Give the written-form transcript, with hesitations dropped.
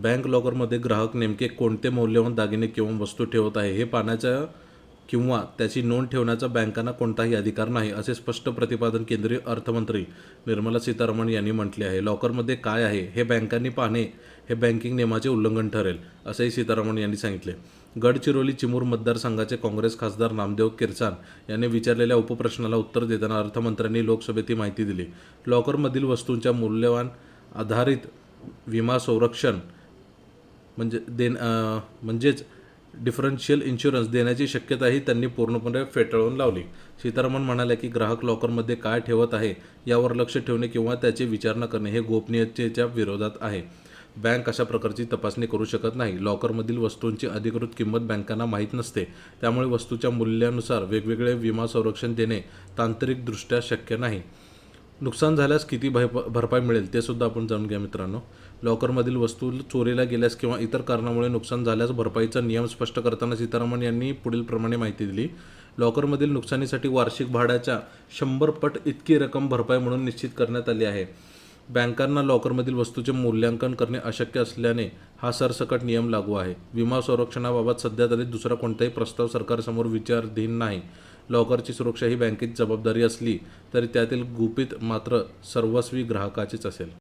Bank लॉकरमध्ये ग्राहक नेमके कोणते मौल्यवान दागिने किंवा वस्तू ठेवत आहे हे पाहण्याचा किंवा त्याची नोंद ठेवण्याचा बँकांना कोणताही अधिकार नाही, असे स्पष्ट प्रतिपादन केंद्रीय अर्थमंत्री निर्मला सीतारामन यांनी म्हटले आहे. लॉकरमध्ये काय आहे हे बँकांनी पाहणे हे बँकिंग नियमाचे उल्लंघन ठरेल, असंही सीतारामन यांनी सांगितले. गडचिरोली चिमूर मतदारसंघाचे काँग्रेस खासदार नामदेव किरचान यांनी विचारलेल्या उपप्रश्नाला उत्तर देताना अर्थमंत्र्यांनी लोकसभेत ही माहिती दिली. लॉकरमधील वस्तूंच्या मूल्यवान आधारित विमा संरक्षण म्हणजेच डिफरन्शियल इन्शुरन्स देण्याची शक्यताही त्यांनी पूर्णपणे फेटाळून लावली. सीतारामन म्हणाल्या की ग्राहक लॉकरमध्ये काय ठेवत आहे यावर लक्ष ठेवणे किंवा त्याची विचारणा करणे हे गोपनीयतेच्या विरोधात आहे. बँक अशा प्रकारची तपासणी करू शकत नाही. लॉकरमधील वस्तूंची अधिकृत किंमत बँकांना माहीत नसते, त्यामुळे वस्तूच्या मूल्यानुसार वेगवेगळे विमा संरक्षण देणे तांत्रिकदृष्ट्या शक्य नाही. नुकसान झाल्यास किती भरपाई मिळेल ते सुद्धा आपण जाणून घ्या मित्रांनो. लॉकरमधील वस्तू चोरीला गेल्यास किंवा इतर कारणामुळे नुकसान झाल्यास भरपाईचा नियम स्पष्ट करताना सीतारामन यांनी पुढील प्रमाणे माहिती दिली. लॉकरमधील नुकसानीसाठी वार्षिक भाड्याच्या 100 पट इतकी रक्कम भरपाई म्हणून निश्चित करण्यात आली आहे. बँकांना लॉकरमधील वस्तूचे मूल्यांकन करणे अशक्य असल्याने हा सरसकट नियम लागू आहे. विमा संरक्षणाबाबत सध्या तरी दुसरा कोणताही प्रस्ताव सरकारसमोर विचाराधीन नाही. लॉकरची सुरक्षा ही बँकेची जबाबदारी असली तरी त्यातील गुपित मात्र सर्वस्वी ग्राहकाचीच असेल.